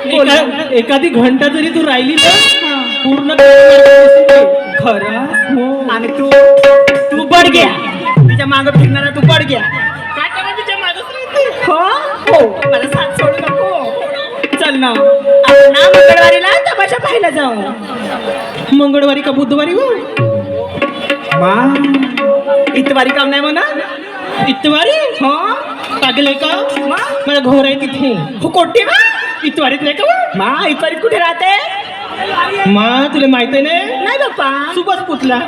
एखादी घंटा जरी तू राहिली ना पूर्ण खरं हो. आणि तू तू पड गया तिच्या मागं फिरणारा तू पड गया काय करा तिच्या मागच राहते. हो हो मला साथ सोडू नको चल ना आपण ना मंगळवारीला तमाशा पाहायला जाऊ मंगळवारी का बुधवारी हो मा इतवारी काम नाही म्हणा इतवारी हो टाकले का मा मला घोर आहे तिथे हो कोणते मा इतवारीत नाही का मा इतवारीत कुठे राहते मा तुला माहित आहे ना नाही बाप्पा सुभाष पुतला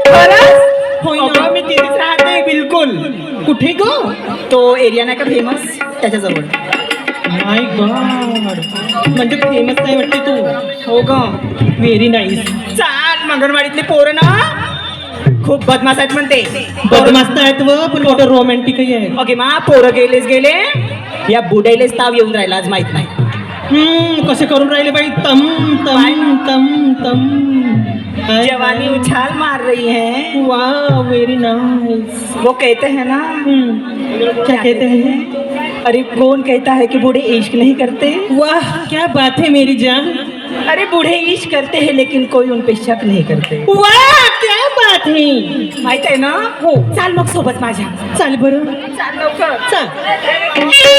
खरंच होय ना. अगं, मी तिथेच राहते बिलकुल कुठे गो तो एरिया नाही का फेमस त्याच्याजवळ माय गॉड म्हणजे फेमस नाही वाटते तू हो ग व्हेरी नाईस चाल मंगळवाडीतले पोरं ना खूप बदमाश आहेत म्हणते बदमास्त आहेत व पण मोठं रोमॅन्टिकही आहे ओके मा पोरं गेलेच गेले या बुडाईलेच ताव येऊन राहिला आज माहित नाही कसे करून राहिले बाई तम तम तम तम जवानी उछाल मार रही है वाह वेरी नाइस वो कहते हैं ना क्या कहते हैं अरे कौन कहता है कि बूढ़े इश्क नहीं करते वाह क्या बात है मेरी जान अरे बूढ़े इश्क करते हैं लेकिन कोई उन पे शक नहीं करते वाह क्या बात है माहित आहे ना हो चाल मग सोबत माझ्या चाल बरं चाल लवकर चाल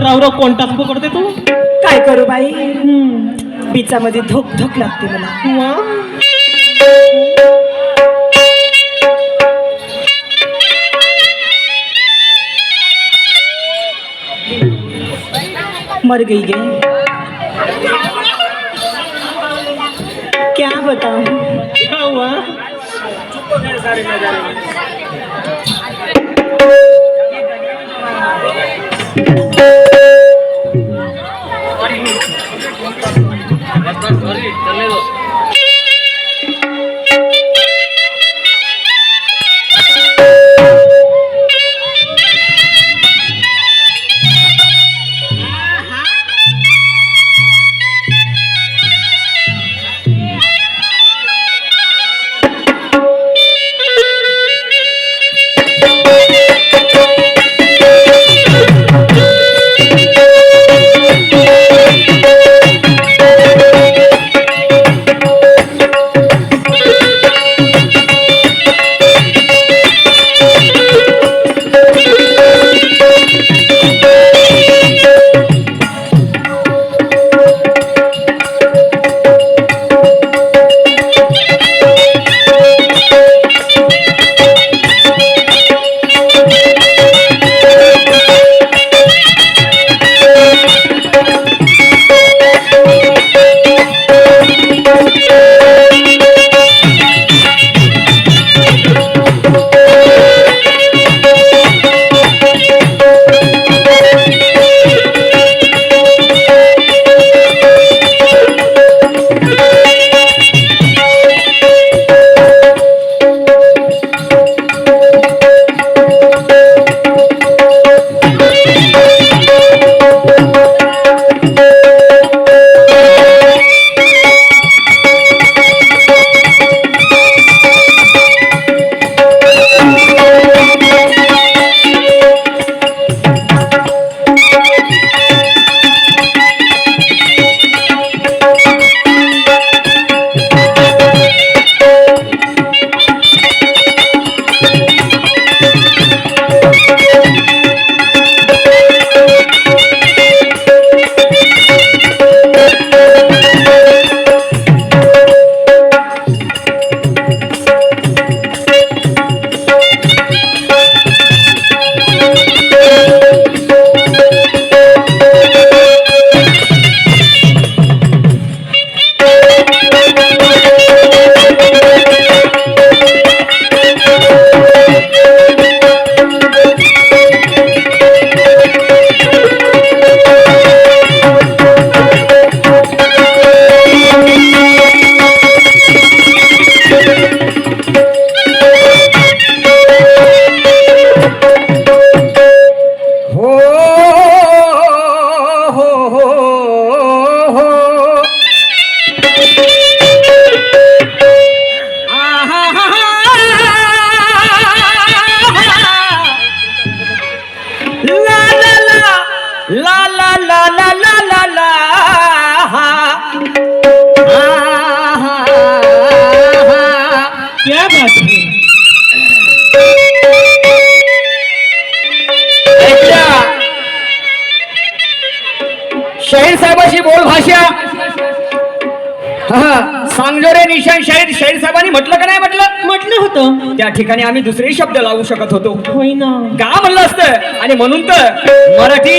राव कोणताच पकडते तू काय करू बाई बिचामध्ये धोक धोक लागते मला मर गई गई क्या बताऊं क्या हुआ अशी बोल भाषा. सांगलो रे निशान शाहीर साहेबांनी म्हटलं का नाही म्हटलं? म्हटलं होतं. त्या ठिकाणी आम्ही दुसरे शब्द लावू शकत होतो. होय ना. का म्हणलं असतं. आणि म्हणून तर मराठी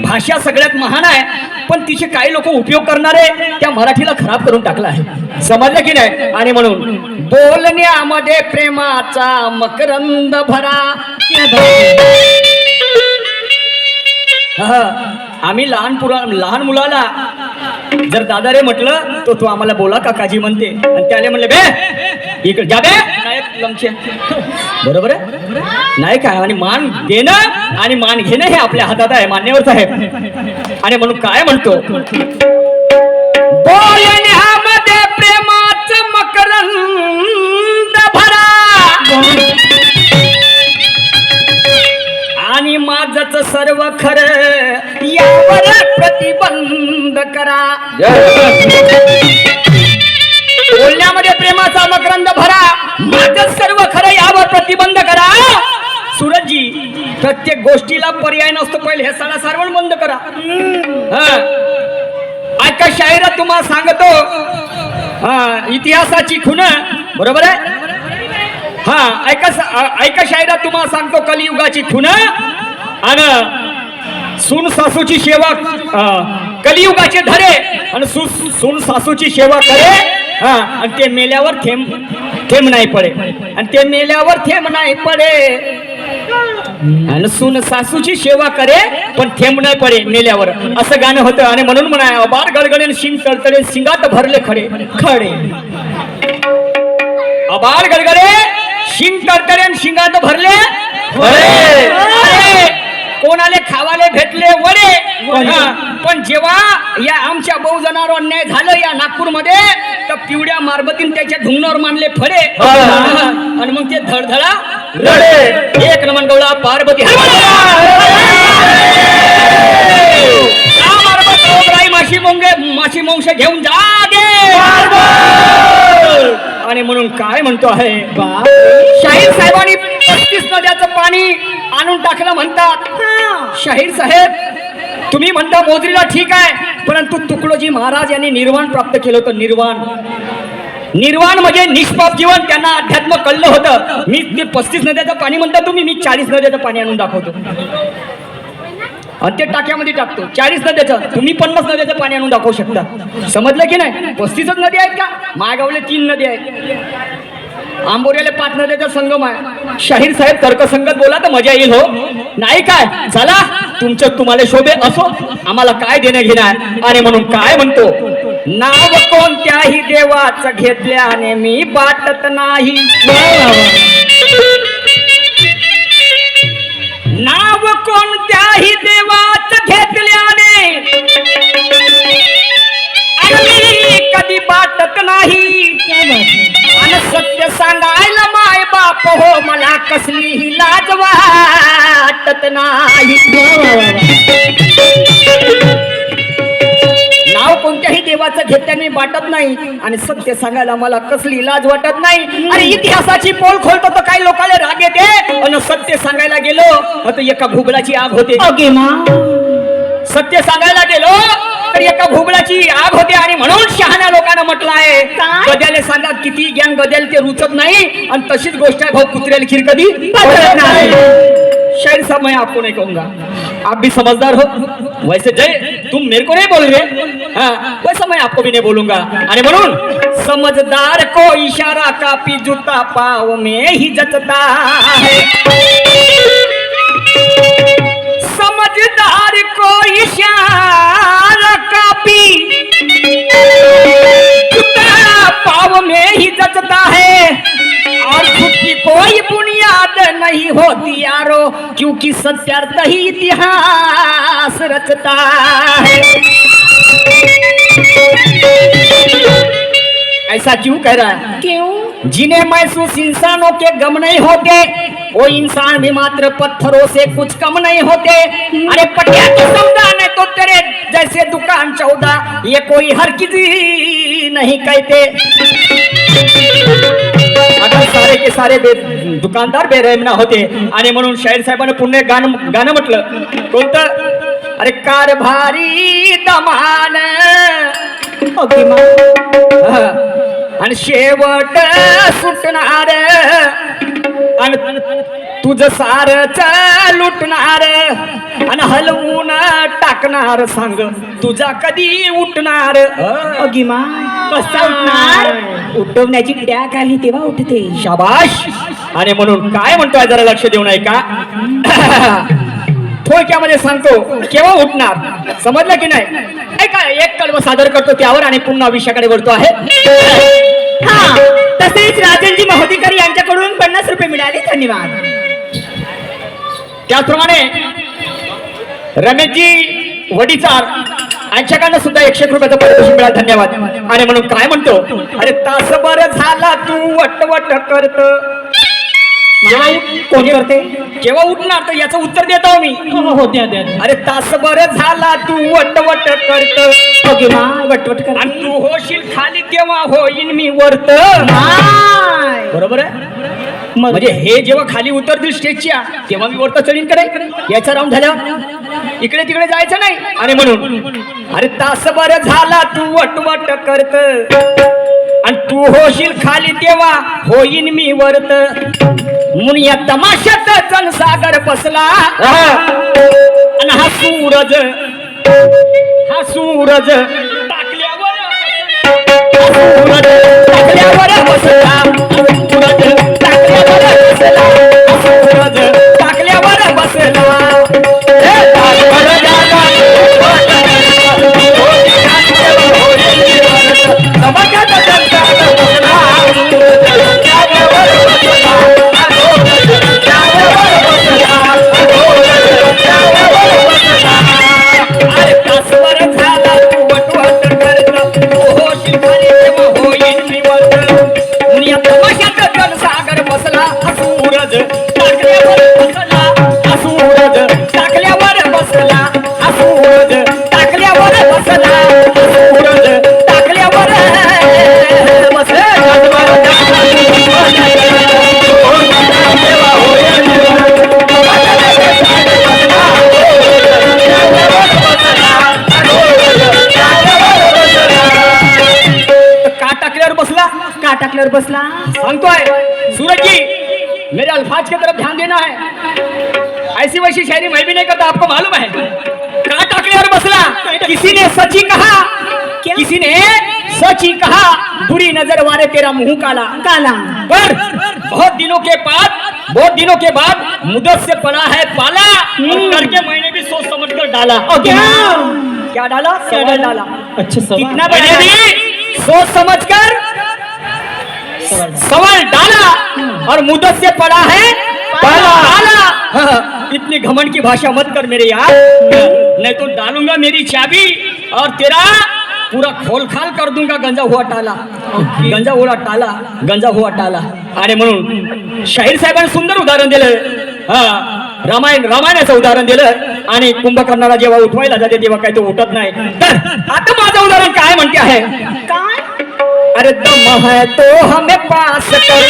भाषा सगळ्यात महान आहे, पण तिचे काही लोक उपयोग करणारे त्या मराठीला खराब करून टाकला आहे. समजलं की नाही. आणि म्हणून बोलण्यामध्ये प्रेमाचा मकरंद भरा. आम्ही लहान मुलाला जर दादा रे म्हटलं तो तू आम्हाला बोला काकाजी म्हणते, आणि त्याला म्हणले बे इकडे जा बे लमचे. बरोबर आहे नाही काय. आणि मान देणं आणि मान घेणं हे आपल्या हातात आहे, मान्यवर साहेब. आणि म्हणून काय म्हणतो, बोलण्यामध्ये प्रेमाचं मकरंद भरा आणि माझच सर्व खरं यावर प्रतिबंध करा. बोलण्यामध्ये प्रेमाचा मकरंद भरा, माझच सर्व खरं यावर प्रतिबंध करा. सूरजजी, प्रत्येक गोष्टीला पर्याय नसतो, पहिले हे सणा सारवण बंद करा. ऐका शाहिरात तुम्हाला सांगतो इतिहासाची खुण. बरोबर आहे. ऐका शाहिरात तुम्हाला सांगतो कलियुगाची खुण. आणि सून सासूची सेवा कलियुगाचे धरे आणि सून सासूची सेवा करे. आणि ते मेल्यावर थेंब नाही पडे. आणि ते मेल्यावर थेंब नाही पडे. आणि सून सासूची सेवा करे पण थेंब नाही पडे मेल्यावर, असं गाणं होतं. आणि म्हणून म्हणाय अबार गडगडे शिंग तळतळे शिंगात भरले खडे खडे. अबार गडगडे शिंग तळतळे शिंगात भरले खडे. कोणाले खावाले भेटले वडे. पण जेव्हा या आमच्या बहुजनावर अन्याय झालं या नागपूरमध्ये, तर पिवड्या मारबतीन त्याच्या ढुंगणावर मानले फडे. आणि मग ते धडधडा रडे. एक नमन गवळा पार्वती माशी मोंश घेऊन जागे. आणि म्हणून काय म्हणतो आहे शाहीर साहेबांनी 35 नद्याचं पाणी आणून टाकलं म्हणतात. शाहीर साहेब, तुम्ही म्हणता मोजरीला ठीक आहे, परंतु तुकडोजी महाराज यांनी निर्वाण प्राप्त केलं होतं. निर्वाण म्हणजे निष्पाप जीवन. त्यांना अध्यात्म कळलं होतं. मी ते 35 नद्याचं पाणी म्हणता तुम्ही, मी 40 नद्याचं पाणी आणून दाखवतो आणि ते टाक्यामध्ये टाकतो. 40 नद्याचं, तुम्ही 50 नद्याचं पाणी आणून दाखवू शकता. समजलं की नाही. 35च नदी आहेत का? मायगावले 3 नदी आहेत, आंबोऱ्याला 5 नद्याचा संगम आहे. शाहीर साहेब तर्कसंगत बोला तर मजा येईल. हो नाही काय. चला तुमचं तुम्हाला शोभे असो, आम्हाला काय देणं घेणं आहे. आणि म्हणून काय म्हणतो, नाव कोणत्याही देवाचं घेतल्याने मी बाटत नाही. नाव कोणत्याही देवाचं घेतल्याने आणि कधी बाटत नाही. आणि सत्य सांगायला माय बाप हो मला कसलीही लाज वाटत नाही. नाव कोणत्याही देवाचं घेतल्याने वाटत नाही आणि सत्य सांगायला मला कसली लाज वाटत नाही. आणि इतिहासाची पोल खोलतो तर काही लोकांना राग येते, आणि सत्य सांगायला गेलो तर एका भुगलाची आग होते. सत्य सांगायला गेलो तर एका भुगलाची आग होते. आणि म्हणून शहाण्या लोकांना म्हटलं आहे, गद्याले सांगा किती ज्ञान गद्याला ते रुचत नाही. आणि तशीच गोष्ट आहे भाऊ, कुत्र्याला खीर कधी पचत नाही. शायर साहब, मैं आपको नहीं कहूंगा, आप भी समझदार हो. वैसे जय तुम मेरे को नहीं बोल रहे, वैसा मैं आपको भी नहीं बोलूंगा. आणि म्हणून समझदार को इशारा कापी जूता पाव में ही जचता है. समझदार को इशारा कापी जूता पाव में ही जचता है. और खुद की कोई बुनियाद नहीं होती यारो, क्योंकि सत्यार्थ ही इतिहास रचता है. ऐसा क्यों कह रहा है? क्यों? जिन्हें महसूस इंसानों के गम नहीं होते, वो इंसान भी मात्र पत्थरों से कुछ कम नहीं होते. अरे पटिया तो सौदा नहीं तो तेरे जैसे दुकान 14, ये कोई हर किसी नहीं कहते. अगर सारे के सारे दुकानदार बेरहम ना होते. आणि म्हणून शाहीर साहेबांनी पुन्हा गाणं म्हटलं कोणतं, अरे कारभारी दमान ओके मा आणि शेवट सुटणार आणि तुझं सारच लुटणार आणि हलवून टाकणार सांग तुझा कधी उठणार ओके मा कसा उठणार उठवण्याची टॅक आहे तेव्हा उठते शाबाश. आणि म्हणून काय म्हणतोय जरा लक्ष देऊ नये का थोडक्यामध्ये सांगतो केव्हा उठणार समजलं की नाही. ऐका एक कल्प सादर करतो त्यावर आणि पुन्हा विषयाकडे वळतो आहे. हा तसेच राजनजी महोदयकर यांच्याकडून 50 रुपये मिळाले धन्यवाद. त्याचप्रमाणे रमेशजी वडीचार यांच्याकडनं सुद्धा 100 रुपयाचं पारितोषिक मिळालं धन्यवाद. आणि म्हणून काय म्हणतो अरे तासभर झाला तू वटवट करत कोण करते केव्हा उठणार तर याचं उत्तर देत आहो मी. हो द्या द्या. अरे तासभर झाला तू वटवट करत ओके मा वटवट कर आणि तू होशील खाली तेव्हा होईन मी वरत. बरोबर आहे म्हणजे हे जेव्हा खाली उतरतील स्टेजच्या तेव्हा मी वरत चढीन कडे याचा राऊंड झाल्यावर इकडे तिकडे जायचं नाही. आणि म्हणून अरे तासभर झाला तू वटवट करत आणि तू होशील खाली तेव्हा होईन मी वरत. म्हणून या तमाशात जनसागर बसला आणि हा सूरज टाकल्यावर बसला सूरज टाकल्यावर बसला सूरज टाकल्यावर बसला. बसला सांगतोय सूरज जी मेरे अल्फाज की तरफ ध्यान देना है. ऐसी वैसी शायरी मैं भी नहीं करता आपको मालूम है. कहा टाकले और बसला किसी ने सच ही कहा क्या? किसी ने सच ही कहा बुरी नजर वाले तेरा मुंह काला काला पर बहुत दिनों के बाद मुदत से पड़ा है पाला और करके मैंने भी सोच समझ कर डाला. क्या डाला सवाल डाला. अच्छा सवाल. कितना मैंने भी सोच समझ कर सवाल डाला और मुद्दत से पड़ा है पाला. इतनी घमंड की भाषा मत कर मेरे यार नहीं तो डालूंगा मेरी चाबी और तेरा पूरा खोल खाल कर दूंगा. गंजा हुआ टाला. आणि म्हणून शाहीर साहेबांनी सुंदर उदाहरण दिलं. रामायणाचं उदाहरण दिलं आणि कुंभकर्णाला जेव्हा उठवायला जाते तेव्हा काही तो उठत नाही. तर आता माझं उदाहरण काय म्हणते आहे काय अरे दम है तो हमें पास कर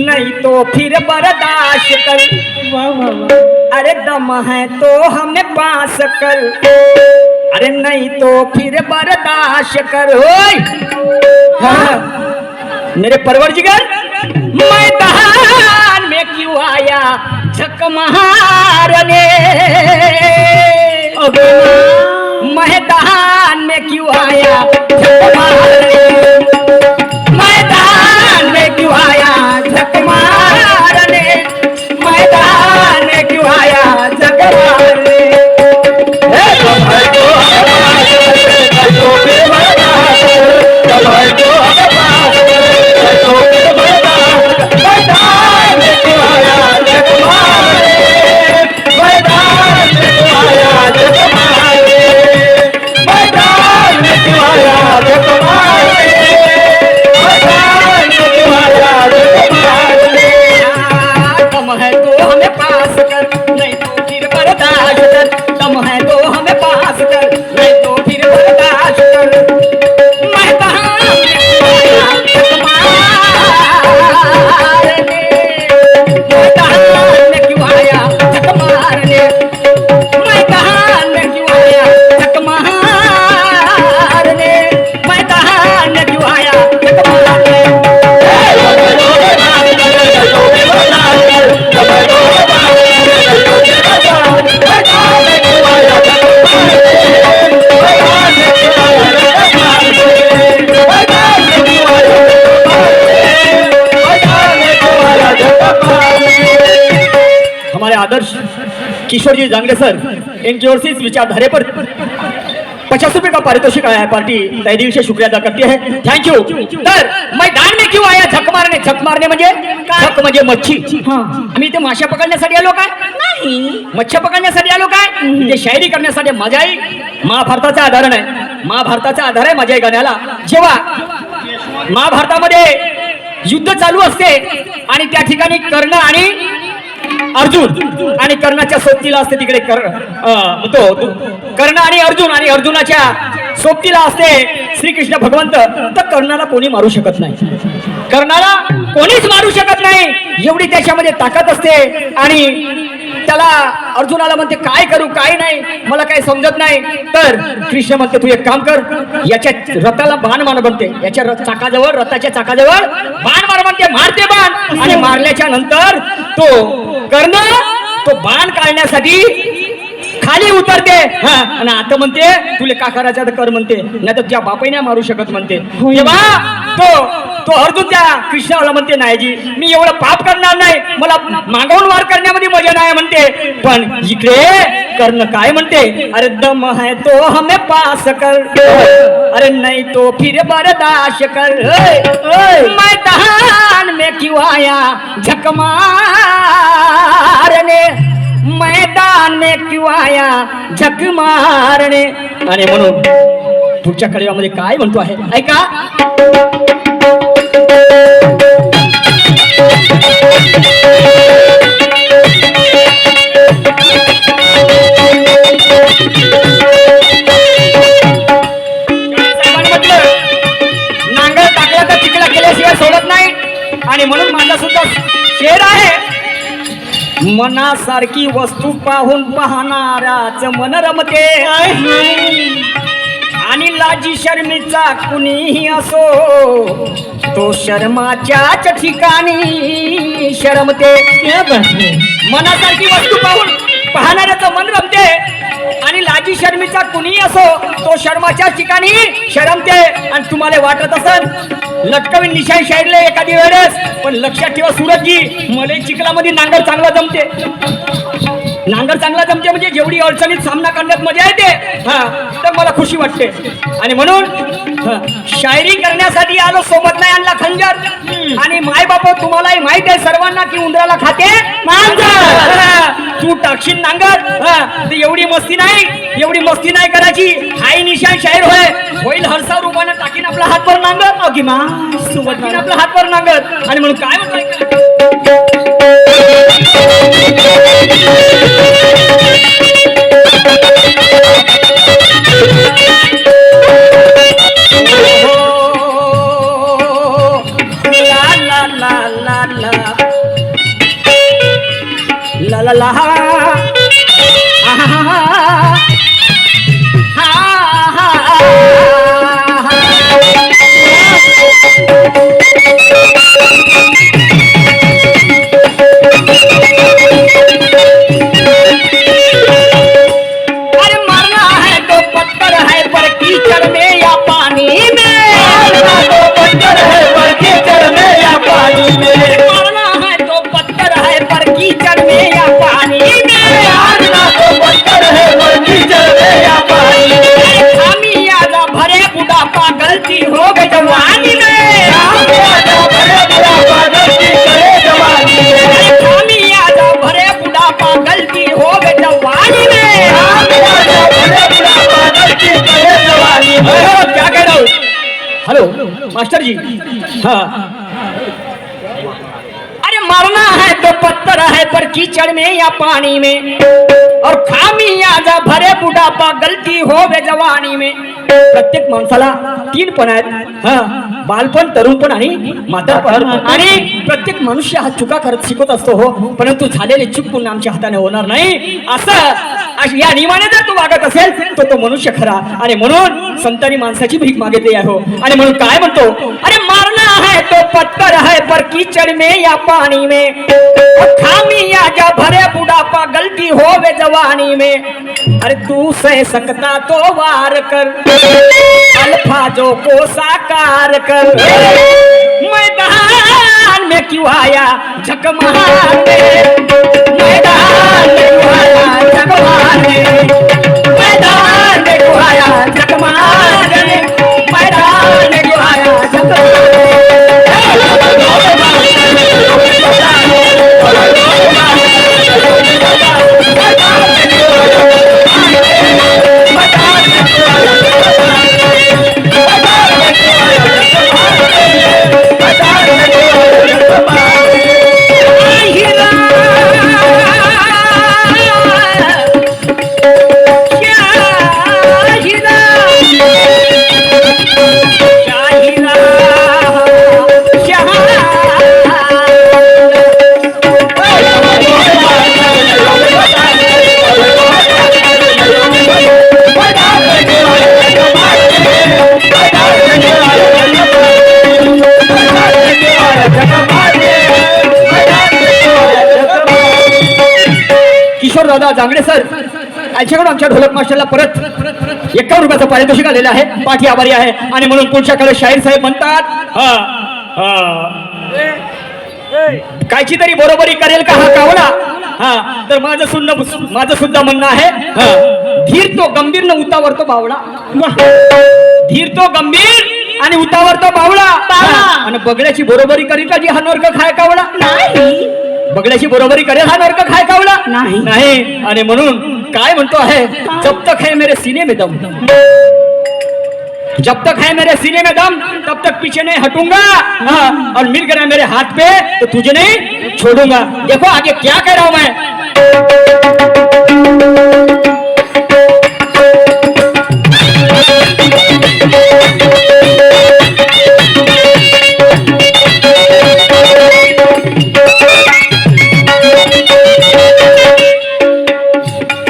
नहीं तो फिर बर्दाश्त कर. अरे दम है तो हमें पास कर अरे नहीं तो फिर बर्दाश्त कर. मेरे परवरदिगार मैदान में क्यों आया झक मारने. मैदान में क्यों आया झक मारने. मैदान में क्यों आया झक मारने. मैदान में क्यों आया झक मारने. मैदान में क्यों आया झक मारने. आदर्श किशोरजी जांगड़े सर इनकी ओर से इस विचारधारे पर 50 रुपए का पारितोषिक आया है। पार्टी तहे दिल से शुक्रिया अदा करती है, थैंक यू। तर मैदान में क्यों आया? झक मारने म्हणजे झक म्हणजे मच्छी। आम्ही इथे माशा पकडण्यासाठी आलो काय? नाही मच्छी पकडण्यासाठी आलो काय? इथे शायरी करण्यासाठी मजा आई महाभारताचा आधार आहे, महाभारताचा आधार आहे माझ्या गाण्याला। जेव्हा महाभारतामध्ये युद्ध चालू असते आणि त्या ठिकाणी कर्ण आणि अर्जुन आणि कर्णाच्या सोबतीला असते तिकडे कर्ण आणि अर्जुनाच्या सोबतीला असते श्रीकृष्ण भगवंत। तर कर्णाला कोणी मारू शकत नाही, कर्णाला कोणीच मारू शकत नाही, एवढी त्याच्यामध्ये ताकद असते। आणि त्याला अर्जुनाला म्हणते काय करू काय नाही मला काही समजत नाही। तर कृष्ण म्हणते तू एक काम कर, याच्या रथाला बाण मार म्हणते, याच्या चाकाजवळ रथाच्या चाकाजवळ बाण मार म्हणते, मारते बाण आणि मारल्याच्या नंतर तो कर्ण तो बाण काढण्यासाठी खाली उतरते आणि आता म्हणते तुले का करायचं तर कर म्हणते, नाही तर त्या बापाने मारू शकत म्हणते। तेव्हा तो अर्जुन त्या कृष्णाला म्हणते नाही जी मी एवढं पाप करणार नाही, मला मागवून वार करण्यामध्ये मजा नाही म्हणते। पण इकडे कर्ण काय म्हणते, अरे दम है तो हमें पास कर, अरे नहीं तो फिर बर्दाश्त कर, मैदान में क्यों आया झक मारने, मैदान में क्यों आया झक मारने। आणि म्हणून पुढच्या कडव्यामध्ये काय म्हणतो आहे ऐका। नांगर टाकला तर तिकडे केल्याशिवाय सोडत नाही। आणि म्हणून माझा सुद्धा शेर आहे, मनासारखी वस्तू पाहून पाहणाराच मन रमते, आणि लाजी शर्मीचा कुणीही असो तो शर्माच्याच ठिकाणी शरमते। मनासारखी वस्तू पाहून पाहणाऱ्याचं मन रमते आणि लाजी शर्मीचा कुणीही असो तो शर्माच्या ठिकाणी शरमते। आणि तुम्हाला वाटत असेल लटकवीन निशाण शायरले एखादी वेळेस, पण लक्षात ठेवा सूरजजी मले चिखलामध्ये नांगर चांगला जमते, नांगर चांगला जमते म्हणजे जेवढी अडचणीत सामना करण्यात मजा येते तर मला खुशी वाटते। आणि म्हणून शायरी करण्यासाठी आलो, सोबत नाही आणला खंजर। आणि माय बाप तुम्हालाही माहित आहे सर्वांना की उंदराला खाते मांजर, तू टाकशील नांगर एवढी मस्ती नाही करायची। हाय निशाण शायर होईल हरसा रूपाने टाकीन आपला हातभर नांगर, किंवा सोबत आपला हातभर नांगर। आणि म्हणून काय म्हणतो ला ला ला मास्टर जी हाँ, अरे मरना है तो पत्थर है पर कीचड़ में या पानी में, और खामियाजा भरे बुढ़ापा गलती हो वे जवानी में। प्रत्येक माणसाला 3 पण आहेत, बालपण, तरुणपण आणि म्हातारपण। आणि प्रत्येक मनुष्य हा चुका करत शिकत असतो हो, परंतु झालेले चूक पुन्हा आमच्या हाताने होणार नाही असं या नियमाने जर तो वागत असेल तो तो मनुष्य खरा। आणि म्हणून संतांनी माणसाची भीक मागितली आहे हो। आणि म्हणून काय म्हणतो, अरे मारना है तो पत्थर है पर कीचड़ में या पानी में, खामियाजा भरे बुढ़ापा गलती हो वे जवानी में। अरे तू सह सकता तो वार कर, अल्फाजों को साकार कर, मैदान में क्यों आया झक मारने, मैदान किशोर दादा जांगडे सर यांच्याकडून आमच्या ढोलक मास्टरला परत 51 रुपयाचं पारितोषिक आलेलं आहे. पाठी आभारी आहे आणि म्हणून पुढच्या काळात शाहीर साहेब म्हणतात कायची तरी बरोबरी करेल का हा कावळा. तर माझं सुद्धा म्हणणं आहे धीर तो गंभीर न उतावर तो बावळा. धीर तो गंभीर आणि उतावर तो बावळा. आणि बगड्याची बरोबरी करील का जी हा नरक खाय कावळा. नाही बगड्याची बरोबरी करेल हा नरक खाय कावळा. नाही आणि म्हणून काय म्हणतो आहे जब तक है मेरे सीने में दम, जब तक है मेरे सीने में दम तब तक पीछे नहीं हटूंगा. और मिल गया मेरे हाथ पे तो तुझे नहीं छोड़ूंगा. देखो आगे क्या कह रहा हूं मैं.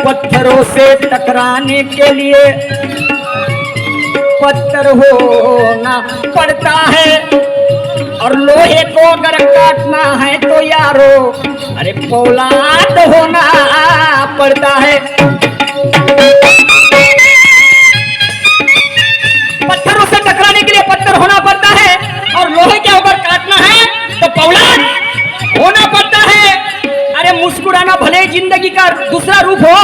पत्थरों से टकराने के लिए पत्थर होना पड़ता है और लोहे को अगर काटना है तो यारो अरे पौलाद होना पड़ता है. पत्थरों से टकराने के लिए पत्थर होना पड़ता है और लोहे के ऊपर काटना है तो पौलाद होना पड़ता है. अरे मुस्कुराना भले ही जिंदगी का दूसरा रूप हो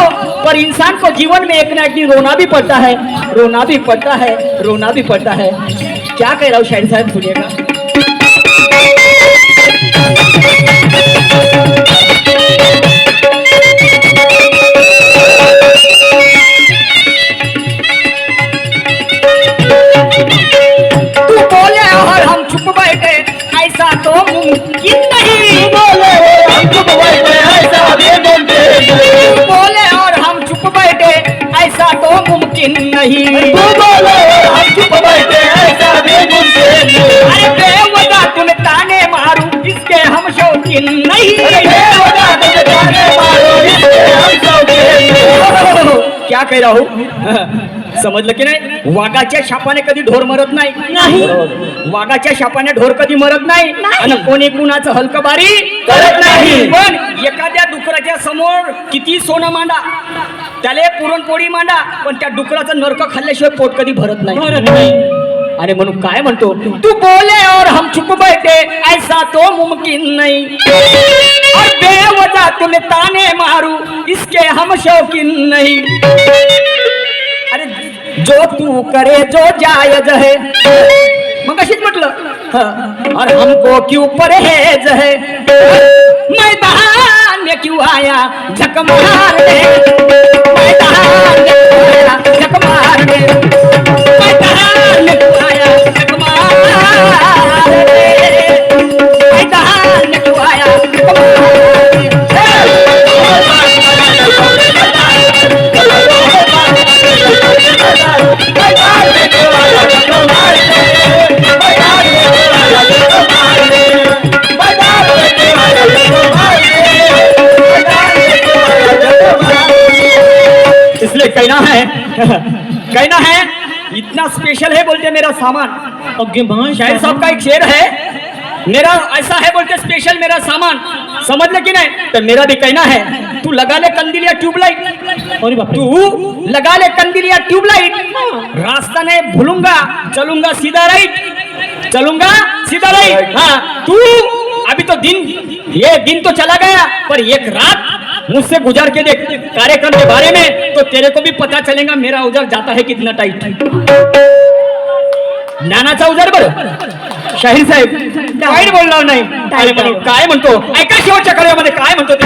पर इंसान को जीवन में एक ना एक दिन रोना भी पड़ता है, रोना भी पड़ता है, रोना भी पड़ता है. क्या कह रहा हूँ शाहिर साहब सुनिएगा. तू बोले और हम चुप बैठे ऐसा तो मुमकिन नहीं. बोले हम चुप बैठे ऐसा भी मुमकिन नहीं. बोले और हम चुप बैठे ऐसा तो मुमकिन नहीं. बोले हम चुप बैठे ऐसा भी मुमकिन नहीं. अरे बेवजह तुम्हें ताने मारूं इसके हम शौकीन नहीं. बेवजह तुम्हें ताने मारूं इसके हम शौकीन नहीं. क्या कह रहा हूँ समजलं की नाही. वाघाच्या शापाने कधी ढोर मरत नाही. वाघाच्या शापाने ढोर कधी मरत नाही आणि कोणी कुणाचं हलकबारी करत नाही. पण एखाद्या डुकराच्या समोर किती सोनं मांडा त्याला पुरणपोळी मांडा पण त्या डुकराचं नरक खाल्ल्याशिवाय पोट कधी भरत नाही. अरे म्हणून काय म्हणतो तू बोले और हम चुप बैठे ऐसा तो मुमकिन नहीं. और बेवजह तुम्हें ताने मारू इसके हम शौकीन नहीं. अरे जो तू करे जो जायज है मग अशीच म्हटलं और हमको क्यों परहेज है. मैदान में क्यों आया झक मारने. मैदान में क्यों आया झक मारने. मैदान में क्यों आया झक मारने. मैदान में क्यों आया झक मारने. इसलिए कहना है इतना स्पेशल है बोलते मेरा सामान. शाहिर साहब का एक शेर है मेरा ऐसा है बोलते स्पेशल मेरा सामान. समझ ले कि नहीं. तो मेरा भी कहना है तू लगा ले कंदील या ट्यूबलाइट. और तू लगा ले कंदील या ट्यूबलाइट. रास्ता नहीं भूलूंगा चलूंगा सीधा राइट. चलूंगा सीधा राइट. हाँ तू अभी तो दिन ये दिन तो चला गया पर एक रात मुझसे गुजार के देख कार्यक्रम के बारे में, तो तेरे को भी पता चलेगा मेरा उजार जाता है कितना टाइट. ज्ञानाचा उजार बरं शाहीर साहेब वाईट बोलणार नाही. आणि म्हणून काय म्हणतो ऐका शेवटच्या कडव्यामध्ये काय म्हणतो ते.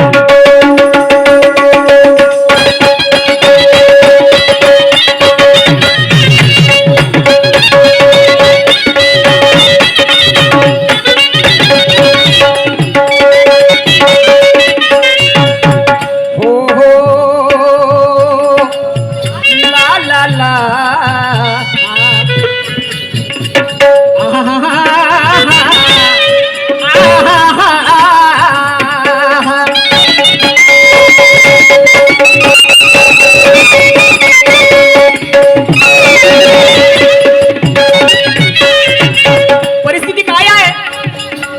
परिस्थिती काय आहे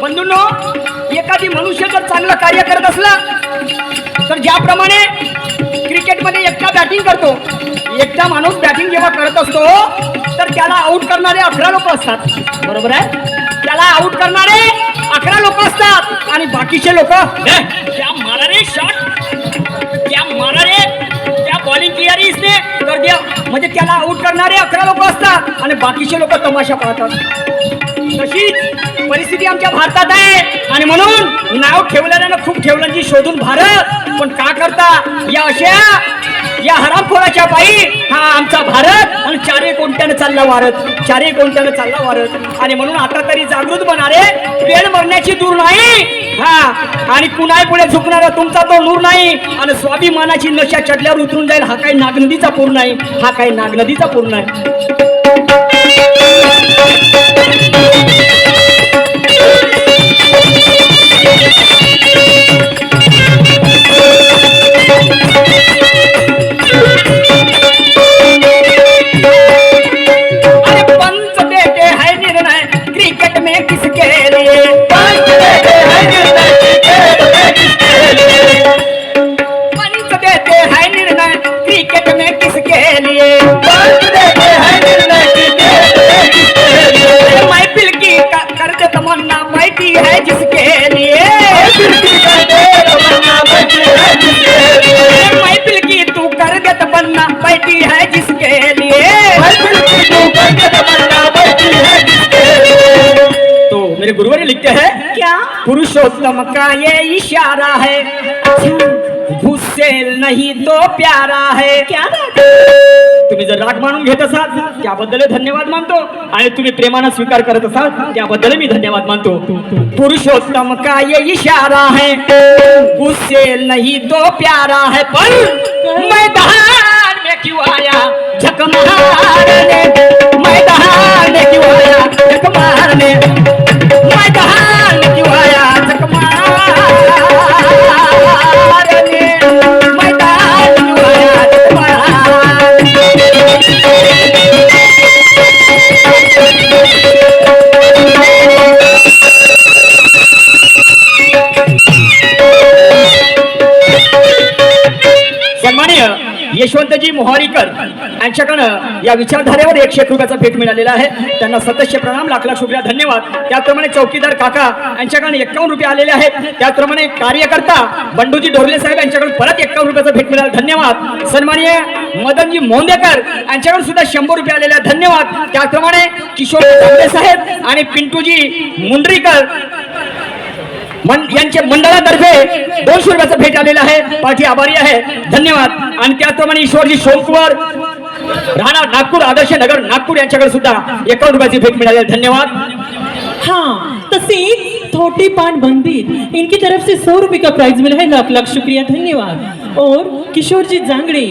बंधूंनो, एखादी मनुष्य जर चांगलं कार्य करत असला तर ज्याप्रमाणे क्रिकेटमध्ये एकटा बॅटिंग करतो, एकटा माणूस बॅटिंग जेव्हा करत असतो तर त्याला आउट करणारे 11 लोक असतात. बरोबर आहे, त्याला आउट करणारे 11 लोक असतात आणि बाकीचे लोक त्या मारारे शॉट, त्या मारारे त्या बॉलिंग क्लिअर इसने कर दिया, म्हणजे त्याला आउट करणारे 11 लोक असतात आणि बाकीचे लोक तमाशा पाहतात. तशीच परिस्थिती आमच्या भारतात आहे आणि म्हणून नाव ठेवलेल्यानं खूप ठेवलं शोधून भारत. पण का करता या अशा या हरामखोराच्या पायी हा आमचा भारत आणि चारही कोणत्यानं चालला वारत, चारही कोणत्यानं चालला वारत. आणि म्हणून आता तरी जागृत बनारे, वेळ मरण्याची दूर नाही हा, आणि कुणाही पुढे झुकणारा तुमचा तो नूर नाही. आणि स्वाभिमानाची नशा चढल्यावर उतरून जाईल. हा काही नागनदीचा पूर नाही, हा काही नागनदीचा पूर नाही. मेरे गुरुवर लिखते हैं क्या पुरुषोत्तम का ये इशारा है, गुस्से नहीं तो प्यारा है. क्या बात? तुम्ही जर राग मानून घेत असाल त्याबद्दल धन्यवाद मानतो, आणि तुम्ही प्रेमानं स्वीकार करत असाल त्याबद्दल मी धन्यवाद मानतो. पुरुषोत्तम का ये इशारा है, गुस्से नहीं तो प्यारा है. पर मैदान में क्यों आया झक मारने, मैदान में क्यों आया झक मारने, मैदान में क्यों आया झक मारने, मैदान में क्यों आया झक मारने. सन्माननीय यशवंतजी मोहारीकर यांच्याकडनं या विचारधारेवर 101 रुपयाचा भेट मिळालेला आहे. त्यांना सदस्य प्रणाम, लाख लाख शुक्रिया, धन्यवाद. त्याचप्रमाणे चौकीदार काका यांच्याकडे 51 रुपये आलेले आहेत. त्याचप्रमाणे कार्यकर्ता बंडूजी ढोरले साहेब यांच्याकडून परत 51 रुपयाचा भेट मिळाला, धन्यवाद. सन्माननीय मदनजी मोंदेकर यांच्याकडून सुद्धा 100 रुपये आलेले आहेत, धन्यवाद. त्याचप्रमाणे किशोर तांबे साहेब आणि पिंटूजी मुंडरीकर यांच्या मंडळातर्फे 200 रुपयाचा भेट आलेला आहे. पाठी आभारी आहे, धन्यवाद. आणि त्याचप्रमाणे ईश्वरजी सोमकुमार राहणार नागपूर, आदर्श नगर नागपूर यांच्याकडे सुद्धा 51 रुपयाची भेट मिळाली, धन्यवाद. हाँ, तस्वीर थोटी पान बंदित इनकी तरफ से 100 रुपये का प्राइज मिला है, लाख लाख शुक्रिया, धन्यवाद. और किशोर जी जांगड़े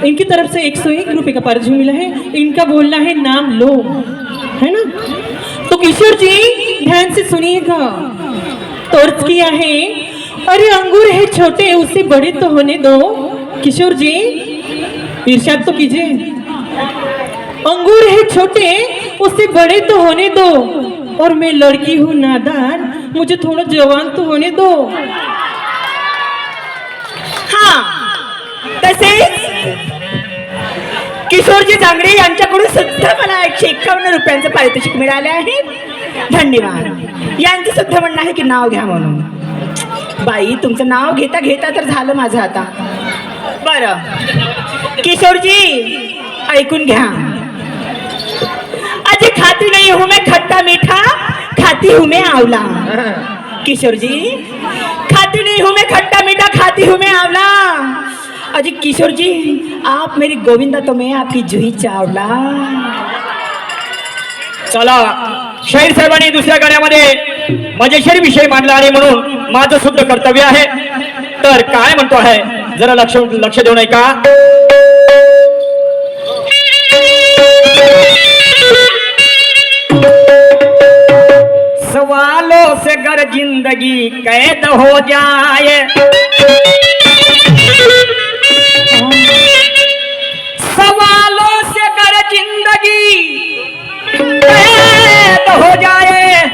इनकी तरफ से 101 रुपये का प्राइज मिला है. इनका बोलना है नाम लो, है ना? तो किशोर जी ध्यान से सुनिएगा. तोर्च किया है, अरे अंगूर है छोटे उसे बड़े तो होने दो. किशोर जी इरशाद तो कीजिए. अंगूर है छोटे उसे बड़े तो होने दो, और मैं लड़की हूँ नादान, मुझे थोड़ा जवान तो होने दो. हाँ, तसेच किशोरजी जांगडे यांच्याकडून सुद्धा मला 151 रुपयांचं पारितोषिक मिळाले आहे, धन्यवाद. यांचं सुद्धा म्हणणं आहे की नाव घ्या म्हणून. बाई तुमचं नाव घेता घेता तर झालं माझं आता. बरं किशोरजी ऐकून घ्या. अजी खाती नहीं हूं मैं खट्टा मीठा, खाती हूं मैं आंवला. किशोरजी खाती नहीं हूं मैं खट्टा मीठा, खाती हूं मैं आंवला. अजी किशोर जी आप मेरी गोविंदा तो मैं आपकी जुही चावला. चला शाहीर साहेबांनी दुसऱ्या गाण्यामध्ये मजेशीर विषय मांडला आणि म्हणून माझं सुद्धा कर्तव्य आहे. तर काय म्हणतो आहे जरा लक्ष देऊ नये का. सवालों से गर जिंदगी कैद हो जाए, सवालों से गर जिंदगी कैद हो जाए,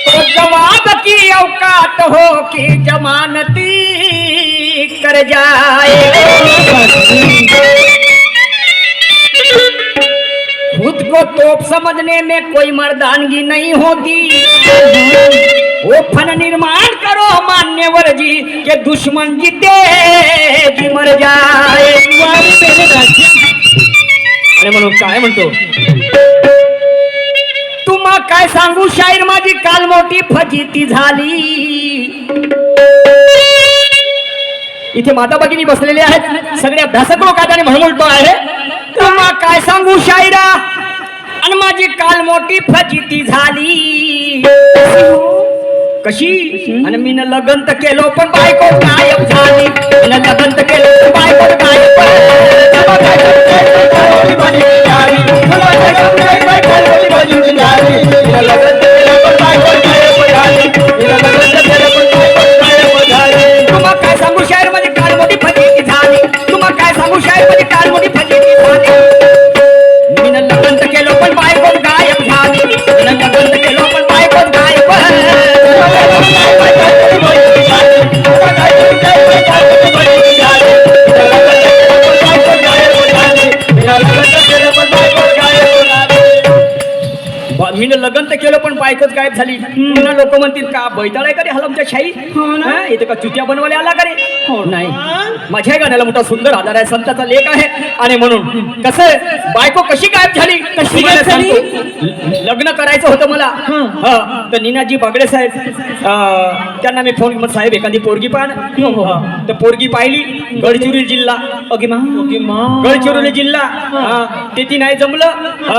तो जवाब की औकात हो कि जमानती कर जाए. खुद को तोप समझने में कोई मर्दानगी नहीं होती. वो फन निर्माण करो मान्यवर जी के दुश्मन जीते जी मर जाए. आणि म्हणून काय म्हणतो तुम्हा काय सांगू शाहीर माझी काल मोठी फजिती झाली. इथे माता भगिनी बसलेले आहेत सगळे अभ्यासक लोक आहेत आणि म्हणून म्हणतो आहे तुम्हा काय सांगू शायरा आणि माझी काल मोठी फजिती झाली. कशी आणि मीन लग्न तर केलो पण बायको गायब झाली. मीन लग्न तर केलो पण बायको गायब तुम्हा काय सांगू शायर माझी काल मोठी फजिती झाली. तुम्हा काय सांगू शायर माझी काल मोठी फजिती झाली. मीन लग्न तर केलो पण बायको गायब झाली. मीन लग्न तर केलो पण बायको गायब. मीन लग्न तर केलं पण बायकोच गायब झाली. पुन्हा लोक म्हणतील का बैताळ आहे का रे हलमच्या शाही. इथे का चुत्या बनवायला आला का रे. नाही माझ्या गाण्याला मोठा सुंदर आधार आहे संताचा लेख आहे. आणि म्हणून कसं बायको कशी गायब झाली कशी गायब झाली. लग्न करायचं होतं मला तर नीनाजी बागडे साहेब त्यांना मी फोन केला साहेब एखादी पोरगी पाहा. तर पोरगी पाहिली गडचिरोली जिल्हा. गडचिरोली जिल्हा ते ती नाही जमलं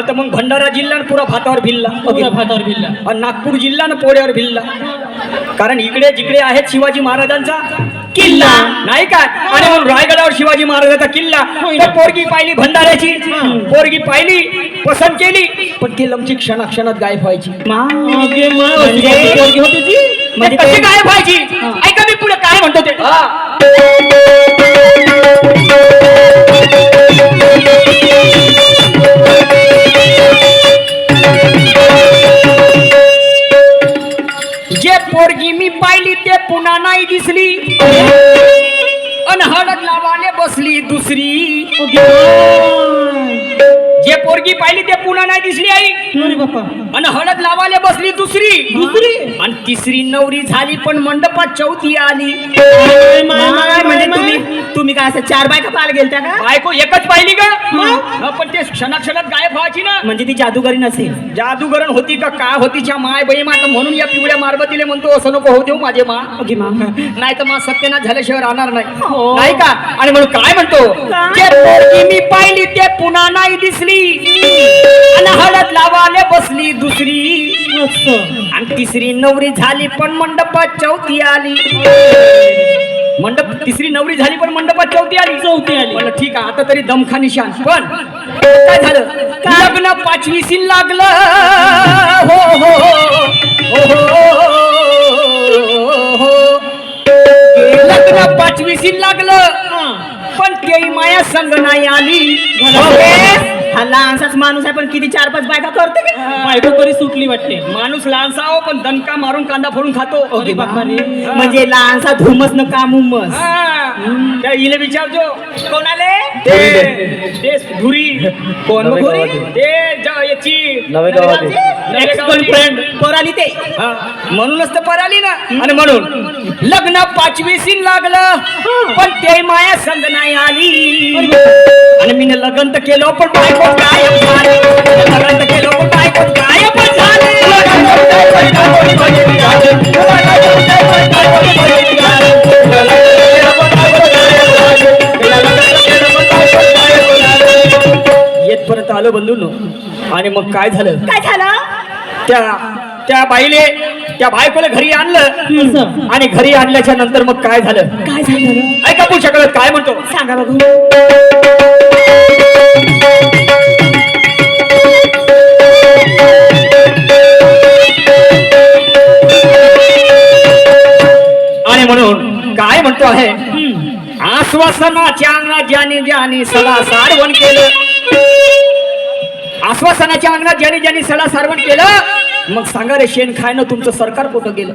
तर मग भंडारा जिल्हा पुरा भातावर भिल्ला. आणि नागपूर जिल्हा ना पोळ्यावर भिल्ला. कारण इकडे जिकडे आहेत शिवाजी महाराजांचा किल्ला नाही का. आणि म्हणून रायगडावर शिवाजी महाराजांचा किल्ला. तर पोरगी पाहिली भंडाऱ्याची. पोरगी पाहिली पसंत केली पण ती लमची क्षणाक्षणात गायब व्हायची. म्हणजे कशी गायब व्हायची ऐका मी पुढे काय म्हणतो ते. जे पोरगी मी पाहिली ते पुन्हा नाही दिसली. अन हळद लावाले बसली दुसरी. जे पोरगी पाहिली ते पुन्हा नाही दिसली आई. अन हळद लावाले बसली दुसरी. आणि तिसरी नवरी झाली पण मंडपात चौथी आली. म्हणजे तुम्ही काय असं 4 बायका पाहायला गेलत्या का. बायको एकच पाहिली का पण ते क्षणाक्षणात गायब व्हायची ना. म्हणजे ती जादूगरी नसेल. जादूगरण होती का काय होतीच्या माय बाई माता म्हणून या पिवळ्या मारबतीले म्हणतो असं नको होऊ देऊ माझे मा. नाही तर मा सत्यनाथ झाल्याशिवाय राहणार नाही. नाही का. आणि म्हणून काय म्हणतो जे पोरगी मी पाहिली ते पुन्हा नाही दिसली. आणि हळद लावाले बसली दुसरी. आणि तिसरी नवरी झाली पण मंडपात चौथी आली. तिसरी नवरी झाली पण मंडपात चौथी आली. म्हणलं ठीक आहे आता तरी दमखा निशान. पण काय झालं लग्न 5वी सीन लागलं. हो हो हो लग्न 5वी सीन लागलं पण तेही माया संग नाही आली. हा लहानसाच माणूस आहे पण किती 4-5 बायका करते का? बायको बरी सुटली वाटते. माणूस लहानसा हो पण दणका मारून कांदा फोडून खातो. अरे बापा रे. म्हणजे लहानसा धुमस न काम उमस. हा. त्या इले विचारજો कोणाले? ते धुरी कोण मग घोरी? ते याची नवे गावात आहे. नवे गावाची. गर्लफ्रेंड पोराली ते. हा, म्हणूनच तर पराली ना. आणि म्हणून लग्न 5वी सीन लागलं पण ते माया संग नाही आली. आणि मी लग्न तर केलं पण बायको गायब झाली. लग्न तर केलं पण बायको गायब झाली. येतपर्यंत आलो बंधूंनो. आणि मग काय झालं? काय झालं? त्या बायकोला घरी आणलं. असं. आणि घरी आणल्याच्या नंतर मग काय झालं? काय झालं? ऐका पूर शकत काय म्हणतो? सांगा बघू. आणि म्हणून काय म्हणतो आहे? आश्वासनाच्या अंगणात ज्याने सदा सारवण केलं. आश्वासनाच्या अंगणात ज्याने सदा सारवण केलं. मग सांगा रे शेण खायनं तुमचं सरकार कुठं गेलं?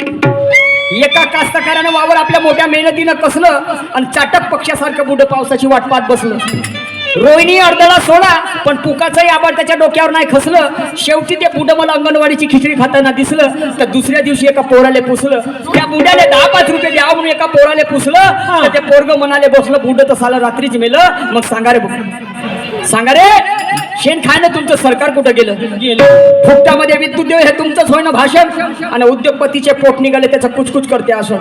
एका कास्तकारानं वावर आपल्या मोठ्या मेहनतीनं कसलं आणि चाटक पक्षासारखं बुडं पावसाची वाट पाहत बसलं. रोहिणी अर्धळा सोडा पण पुकाचंही आबाळ त्याच्या डोक्यावर नाही खसलं. शेवटी ते बुडं मला अंगणवाडीची खिचडी खाताना दिसलं. तर दुसऱ्या दिवशी एका पोराले पुसलं. त्या बुड्याने 10-5 रुपये द्यावं म्हणून एका पोराले पुसलं. तर ते पोरग म्हणाले बसलं बुडं तर साला रात्रीच मेलं. मग सांगा रे शेण खायनं तुमचं सरकार कुठं गेलं? फुकटामध्ये विद्युत देव हे तुमचंच होय ना भाषण. आणि उद्योगपतीचे पोट निघाले त्याचं कुचकुच करते असं.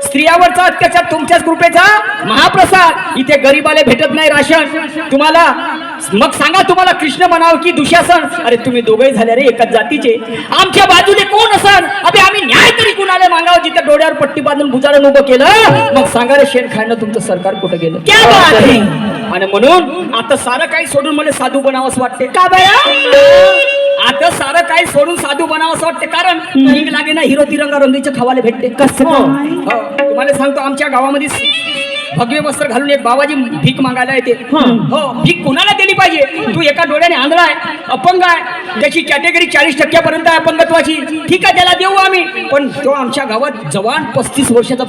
स्त्रियावरचा अत्याचार तुमच्याच कृपेचा महाप्रसाद. इथे गरीबाले भेटत नाही राशन तुम्हाला. मग सांगा तुम्हाला कृष्ण म्हणावं की दुशासन? अरे तुम्ही दोघे झाले रे एकाच जातीचे. आमच्या बाजूने कोण असन? अबे आम्ही न्याय तरी कुणाला मागावं? जिथे डोळ्यावर पट्टी बांधून भुजारण उभं केलं. मग सांगा रे शेण खायनं तुमचं सरकार कुठं गेलं? क्या बात आहे. आणि म्हणून आता सारं काही सोडून मला साधू बनावंच वाटते. का बरं? आता सारं काही सोडून साधू बनावंच वाटते. कारण नीग लागे ना हिरो तिरंगा रंगीचे खावाले भेटते. कसं काय? हो, तुम्हाला सांगतो आमच्या गावामध्ये भगवे वस्त्र घालून एक बाबाजी भीक मागायला येते. हो, भीक कुणाला दिली पाहिजे? तू एका डोळ्याने आंधळा आहे, अपंग आहे, त्याची कॅटेगरी 40% पर्यंत आहे अपंगत्वाची. ठीक आहे त्याला देऊ आम्ही. पण तो आमच्या गावात जवान 35 वर्षाचा